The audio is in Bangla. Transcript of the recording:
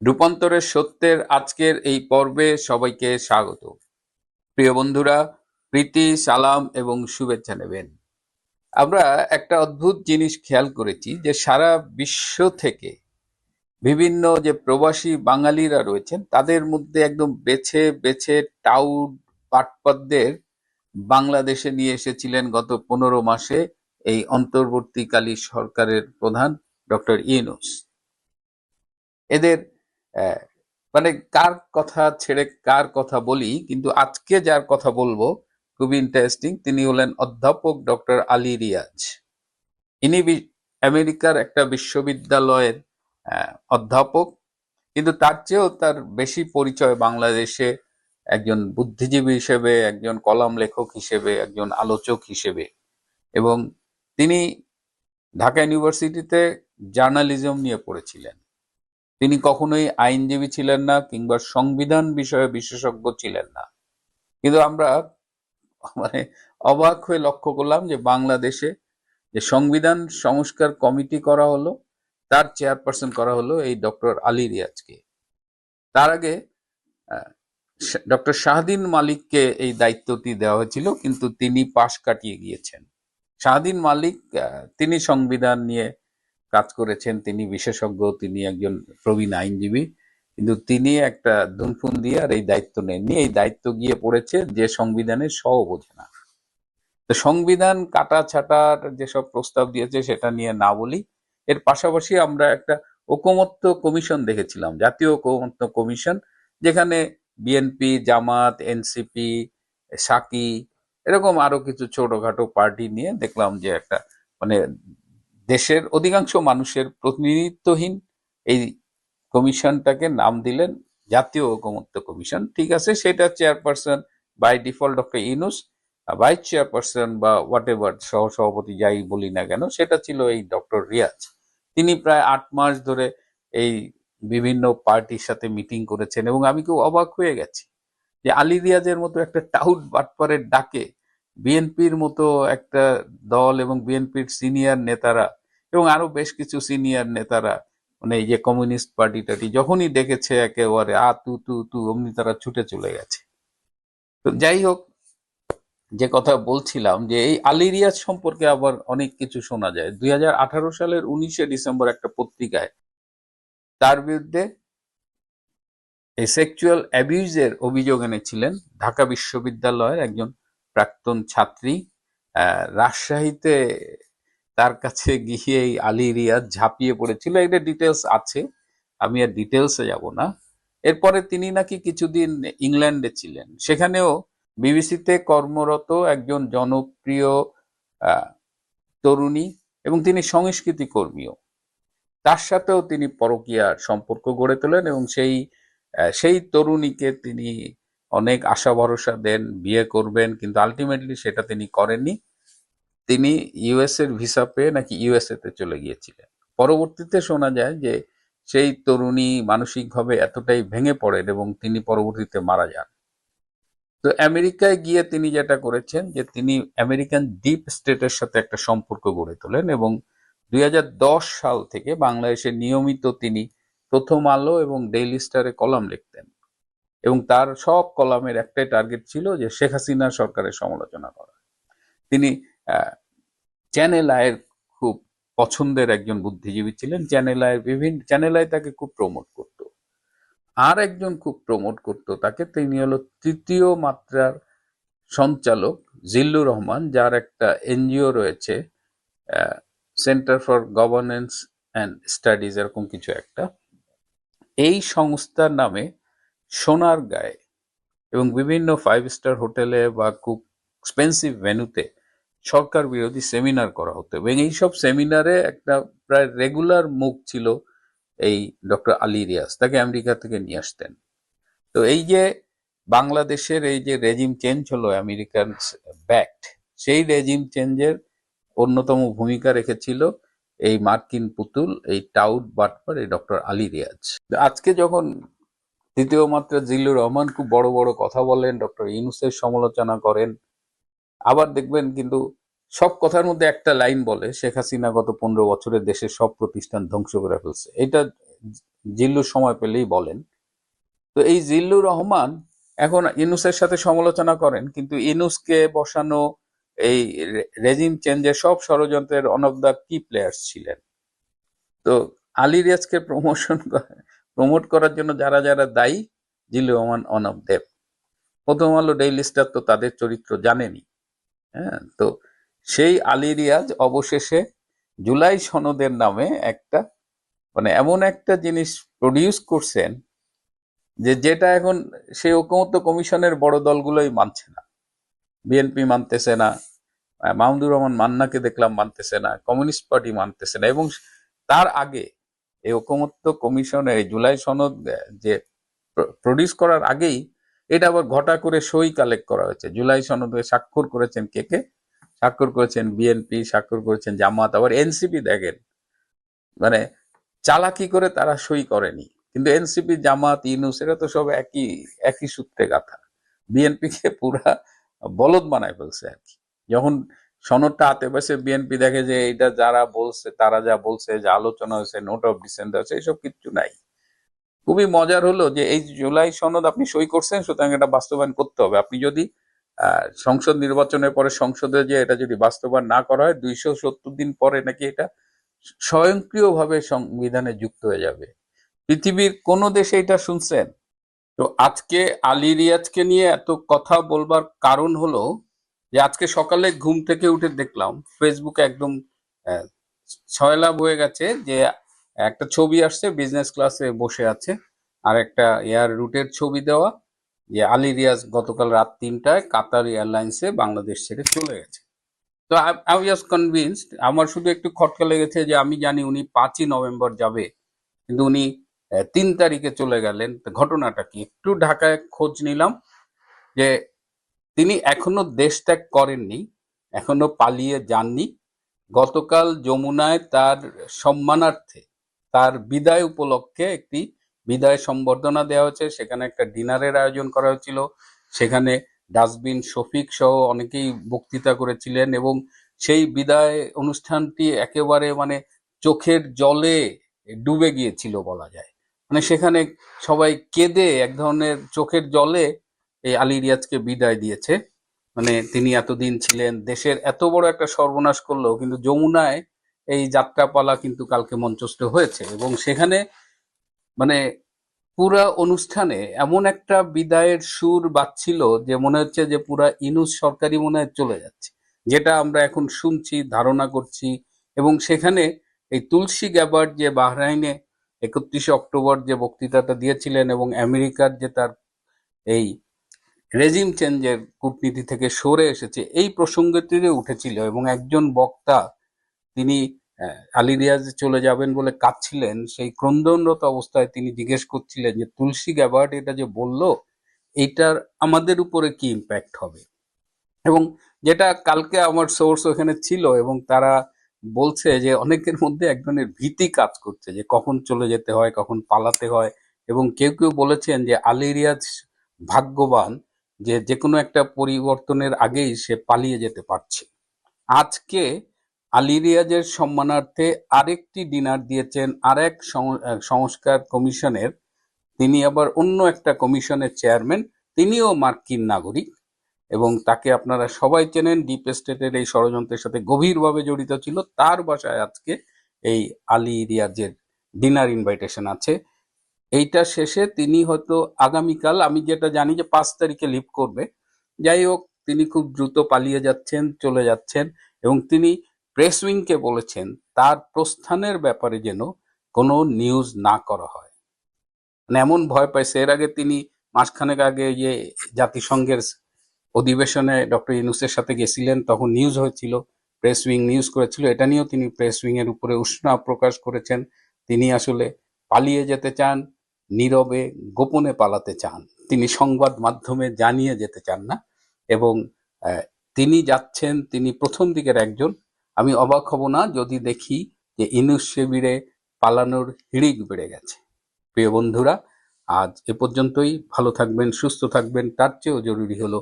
রূপান্তরের সত্যের আজকের এই পর্বে সবাইকে স্বাগত। প্রিয় বন্ধুরা, প্রীতি, সালাম এবং শুভেচ্ছা নেবেন। আমরা একটা অদ্ভুত জিনিস খেয়াল করেছি যে সারা বিশ্ব থেকে বিভিন্ন যে প্রবাসী বাঙালিরা রয়েছেন তাদের মধ্যে একদম বেছে বেছে টাউট পাটপাতদের বাংলাদেশে নিয়ে এসেছিলেন গত 15 মাসে এই অন্তর্বর্তীকালী সরকারের প্রধান ডক্টর ইউনূস। এদের আহ, মানে কার কথা ছেড়ে কার কথা বলি, কিন্তু আজকে যার কথা বলবো খুবই ইন্টারেস্টিং। তিনি হলেন অধ্যাপক ডক্টর আলী রিয়াজ। ইনি আমেরিকার একটা বিশ্ববিদ্যালয়ের অধ্যাপক, কিন্তু তার চেয়েও তার বেশি পরিচয় বাংলাদেশে একজন বুদ্ধিজীবী হিসেবে, একজন কলাম লেখক হিসেবে, একজন আলোচক হিসেবে। এবং তিনি ঢাকা ইউনিভার্সিটিতে জার্নালিজম নিয়ে পড়েছিলেন। তিনি কখনোই আইনজীবী ছিলেন না কিংবা সংবিধান বিষয়ে বিশেষজ্ঞ ছিলেন না। কিন্তু আমরা মানে অবাক হয়ে লক্ষ্য করলাম যে বাংলাদেশে যে সংবিধান সংস্কার কমিটি করা হলো, তার চেয়ারপারসন করা হলো এই ডক্টর আলী রিয়াজকে। তার আগে ডক্টর শাহদিন মালিককে এই দায়িত্বটি দেওয়া হয়েছিল, কিন্তু তিনি পাশ কাটিয়ে গিয়েছেন। শাহদিন মালিক তিনি সংবিধান নিয়ে কাজ করেছেন, তিনি বিশেষজ্ঞ, তিনি একজন প্রবীণ আইনজীবী, কিন্তু তিনি একটা ধুনফুন দিয়ে আর এই দায়িত্ব নেননি। এই দায়িত্ব গিয়ে পড়েছে যে সংবিধানের শ বোঝে না। তো সংবিধান কাটা ছাটার যেসব প্রস্তাব দিয়েছে সেটা নিয়ে না বলি, এর পাশাপাশি আমরা একটা ঐকমত্য কমিশন দেখেছিলাম, জাতীয় ঐকমত্য কমিশন, যেখানে বিএনপি, জামাত, এনসিপি, সাকি, এরকম আরো কিছু ছোটখাটো পার্টি নিয়ে দেখলাম যে একটা মানে দেশের অধিকাংশ মানুষের প্রতিনিধিত্বহীন এই কমিশনটাকে নাম দিলেন জাতীয় ঐকমত্য কমিশন। ঠিক আছে, সেটা chairperson by default doctor Yunus, vice chairperson বা হোয়াট এভার সহসভাপতি যাই বলি না কেন, সেটা ছিল এই ডক্টর রিয়াজ। তিনি প্রায় 8 মাস ধরে এই বিভিন্ন পার্টির সাথে মিটিং করেছেন এবং আমি খুব অবাক হয়ে গেছি যে আলী রিয়াজের মতো একটা টাউট বাটপারের ডাকে বিএনপির মতো একটা দল এবং বিএনপির সিনিয়র নেতারা এবং আরো বেশ কিছু সিনিয়র নেতারা, মানে এই যে কমিউনিস্ট পার্টি টাটি যখনই দেখেছে একেবারে তু তু তু অমনি তারা ছুটে চলে গেছে। তো যাই হোক, যে কথা বলছিলাম যে এই আলী রিয়াজ সম্পর্কে আবার অনেক কিছু শোনা যায়। 2018 সালের 19শে ডিসেম্বর একটা পত্রিকায় তার বিরুদ্ধে এই সেক্সুয়াল অ্যাবিউজের অভিযোগ এনেছিলেন ঢাকা বিশ্ববিদ্যালয়ের একজন প্রাক্তন ছাত্রী। রাজশাহীতে তার কাছে গিয়ে এই আলী রিয়াজ ঝাঁপিয়ে পড়েছিল, এটা ডিটেলস আছে, আমি আর ডিটেলসে যাব না। এরপরে তিনি নাকি কিছুদিন ইংল্যান্ডে ছিলেন, সেখানেও বিবিসিতে কর্মরত একজন জনপ্রিয় তরুণী এবং তিনি সংস্কৃতি কর্মীও, তার সাথেও তিনি পরকীয়ার সম্পর্ক গড়ে তোলেন এবং সেই তরুণীকে তিনি অনেক আশা ভরসা দেন বিয়ে করবেন, কিন্তু আলটিমেটলি সেটা তিনি করেননি। তিনি ইউএস এর ভিসা পেয়ে নাকি ইউএসএ তে চলে গিয়েছিলেন। পরবর্তীতে শোনা যায় যে সেই তরুণী মানসিকভাবে এতটাই ভেঙে পড়েন এবং তিনি পরবর্তীতে মারা যান। তো আমেরিকায় গিয়ে তিনি যেটা করেছেন যে তিনি আমেরিকান ডিপ স্টেটের সাথে একটা সম্পর্ক গড়ে তোলেন এবং 2010 সাল থেকে বাংলাদেশে নিয়মিত তিনি প্রথম আলো এবং ডেইলি স্টারে কলাম লিখতেন এবং তার সব কলামের একটাই টার্গেট ছিল যে শেখ হাসিনা সরকারের সমালোচনা করা। তিনি চ্যানেল আইয়ের খুব পছন্দের একজন বুদ্ধিজীবী ছিলেন। চ্যানেল আই তাকে খুব প্রমোট করত। আর একজন খুব প্রমোট করত তাকে, তিনি হলো তৃতীয় মাত্রার সঞ্চালক জিল্লুর রহমান, যার একটা এনজিও রয়েছে, centre for governance and studies, এরকম কিছু একটা। এই সংস্থার নামে সোনার গায়ে এবং বিভিন্ন 5 স্টার হোটেলে বা খুব এক্সপেন্সিভ ভেন্যুতে সরকার বিরোধী সেমিনার করা হতো এবং এইসব সেমিনারে একটা প্রায় রেগুলার মুখ ছিল এই ডক্টর আলী রিয়াজ, তাকে আমেরিকা থেকে নিয়ে আসতেন। তো এই যে বাংলাদেশের এই যে রেজিম চেঞ্জ হলো আমেরিকান ব্যাক্ট, সেই রেজিম চেঞ্জের অন্যতম ভূমিকা রেখেছিল এই মার্কিন পুতুল, এই টাউট বাটপার, এই ডক্টর আলী রিয়াজ। আজকে যখন তৃতীয় মাত্রা জিল্লুর রহমান খুব বড় বড় কথা বলেন, ডক্টর ইউনূসের সমালোচনা করেন, আবার দেখবেন কিন্তু সব কথার মধ্যে একটা লাইন বলে, শেখ হাসিনা গত 15 বছরে দেশের সব প্রতিষ্ঠান ধ্বংস করে ফেলছে। এটা জিল্লু সময় পেলেই বলেন। তো এই জিল্লুর রহমান এখন ইউনূসের সাথে সমালোচনা করেন, কিন্তু ইউনূসকে বসানো এই রেজিম চেঞ্জের সব ষড়যন্ত্রের অন অফ দ্য কি প্লেয়ার্স ছিলেন। তো আলী রিয়াজকে প্রমোট করার জন্য যারা যারা দায়ী, Zillur Rahman on of them. প্রথম আলো, ডেইলি স্টার তো তাদের চরিত্র জানেনি। হ্যাঁ, তো সেই আলী রিয়াজ অবশেষে জুলাই সনদের নামে একটা মানে এমন একটা জিনিস প্রডিউস করছেন যেটা এখন সেই ঐকমত্য কমিশনের বড় দলগুলোই মানছে না। বিএনপি মানতেছে না, মাহমুদুর রহমান মান্নাকে দেখলাম মানতেছে না, কমিউনিস্ট পার্টি মানতেছে না। এবং তার আগে এই ঐকমত্য কমিশনের জুলাই সনদ যে প্রডিউস করার আগেই এটা আবার ঘটা করে সই কালেক্ট করা হয়েছে। জুলাই সনদে স্বাক্ষর করেছেন কে কে? স্বাক্ষর করেছেন বিএনপি, স্বাক্ষর করেছেন জামাত, আবার এনসিপি। দেখেন মানে চালাকি করে তারা সই করেনি, কিন্তু এনসিপি, জামাত, ইউনূস এরা তো সব একই একই সূত্রে গাথা। বিএনপি কে পুরা বলদ বানায় ফেলছে আর কি। যখন সনদটা হাতে পাশে বিএনপি দেখে যে এটা যারা বলছে, তারা যা বলছে, যে আলোচনা হয়েছে, নোট অফ ডিসেন্ট হয়েছে, এসব কিচ্ছু নাই। খুবই মজার হলো যে এই জুলাই সনদ আপনি সই করছেন, সুতরাং এটা বাস্তবায়ন করতে হবে। আপনি যদি সংসদ নির্বাচনের পরে সংসদে যে এটা যদি বাস্তবায়ন না করা হয়, 270 দিন পরে নাকি এটা স্বয়ংক্রিয়ভাবে সংবিধানে যুক্ত হয়ে যাবে। পৃথিবীর কোন দেশে এটা শুনছেন? তো আজকে আলী রিয়াজকে নিয়ে এত কথা বলবার কারণ হলো যে আজকে সকালে ঘুম থেকে উঠে দেখলাম ফেসবুকে একদম আহ, ছয়লাভ হয়ে গেছে যে একটা ছবি আসছে, বিজনেস ক্লাসে বসে আছে, আর একটা এয়ার রুটের ছবি দেওয়া, যে আলী রিয়াজ গতকাল রাত 3টায় কাতার এয়ারলাইন্সে বাংলাদেশ ছেড়ে চলে গেছে। তো আই ওয়াজ কনভিন্সড। আমার শুধু একটু খটকা লেগেছে যে আমি জানি উনি 5ই নভেম্বর যাবে, কিন্তু উনি 3 তারিখে চলে গেলেন। তো ঘটনাটা কি? একটু ঢাকায় খোঁজ নিলাম যে তিনি এখনো দেশ ত্যাগ করেননি, এখনো পালিয়ে যাননি। গতকাল যমুনায় তার সম্মানার্থে, তার বিদায় উপলক্ষে একটি বিদায় সম্বর্ধনা দেওয়া হয়েছে। সেখানে একটা ডিনারের আয়োজন করা হয়েছিল। সেখানে ডাস্টবিন শফিক সহ অনেকেই বক্তৃতা করেছিলেন, এবং সেই বিদায় অনুষ্ঠানটি একেবারে মানে চোখের জলে ডুবে গিয়েছিল বলা যায়। মানে সেখানে সবাই কেঁদে এক ধরনের চোখের জলে এই আলী রিয়াজকে বিদায় দিয়েছে। মানে তিনি এতদিন ছিলেন, দেশের এত বড় একটা সর্বনাশ করলো, কিন্তু যমুনায় এই যাত্রাপালা কিন্তু কালকে মঞ্চস্থ হয়েছে, এবং সেখানে মানে পুরা অনুষ্ঠানে এমন একটা বিদায়ের সুর বাজছিল যে মনে হচ্ছে যে পুরা ইনুস সরকারি মনে হয় চলে যাচ্ছে, যেটা আমরা এখন শুনছি, ধারণা করছি। এবং সেখানে এই তুলসী গ্যাবার্ড যে বাহরাইনে 31শে অক্টোবর যে বক্তৃতাটা দিয়েছিলেন, এবং আমেরিকার যে তার এই রেজিম চেঞ্জের কূটনীতি থেকে সরে এসেছে, এই প্রসঙ্গটিতে উঠেছিল। এবং একজন বক্তা তিনি আলী রিয়াজ চলে যাবেন বলে কাঁদছিলেন। সেই ক্রন্দনরত অবস্থায় তিনি জিজ্ঞেস করছিলেন যে তুলসী গ্যাবার্ড এটা যে বললো, এইটার আমাদের উপরে কি ইম্প্যাক্ট হবে। এবং যেটা কালকে আমার সোর্স ওখানে ছিল, এবং তারা বলছে যে অনেকের মধ্যে এক ধরনের ভীতি কাজ করছে যে কখন চলে যেতে হয়, কখন পালাতে হয়। এবং কেউ কেউ বলেছেন যে আলী রিয়াজ ভাগ্যবান যে যে কোনো একটা পরিবর্তনের আগেই সে পালিয়ে যেতে পারছে। আজকে আলী রিয়াজের সম্মানার্থে আরেকটি ডিনার দিয়েছেন আরেক সংস্কার কমিশনের। তিনি আবার অন্য একটা কমিশনের চেয়ারম্যান, তিনিও মার্কিন নাগরিক, এবং তাকে আপনারা সবাই চেনেন, ডিপ স্টেটের এই ষড়যন্ত্রের সাথে গভীরভাবে জড়িত ছিল। তার বাসায় আজকে এই আলী রিয়াজের ডিনার ইনভাইটেশন আছে। এইটা শেষে তিনি হয়তো আগামীকাল, আমি যেটা জানি যে 5 তারিখে লিভ করবে। যাই হোক, তিনি খুব দ্রুত পালিয়ে যাচ্ছেন, চলে যাচ্ছেন। এবং তিনি প্রেস উইংকে বলেছেন তার প্রস্থানের ব্যাপারে যেন কোনো নিউজ না করা হয়। মানে এমন ভয় পাইছে। এর আগে তিনি মাসখানেক আগে যে জাতিসংঘের অধিবেশনে ডক্টর ইউনূসের সাথে গেছিলেন, তখন নিউজ হয়েছিল, প্রেস উইং নিউজ করেছিল। এটা নিয়েও তিনি প্রেস উইং এর উপরে উষ্ণা প্রকাশ করেছেন। তিনি আসলে পালিয়ে যেতে চান, নীরবে গোপনে পালাতে চান, তিনি সংবাদ মাধ্যমে জানিয়ে যেতে চান না। এবং তিনি যাচ্ছেন, তিনি প্রথম দিকের একজন। আমি অবাক হব না যদি দেখি যে ইউনূস শিবিরে পালানোর হিড়িক বেড়ে গেছে। প্রিয় বন্ধুরা, আজ এ পর্যন্তই। ভালো থাকবেন, সুস্থ থাকবেন। তার চেয়েও জরুরি হলো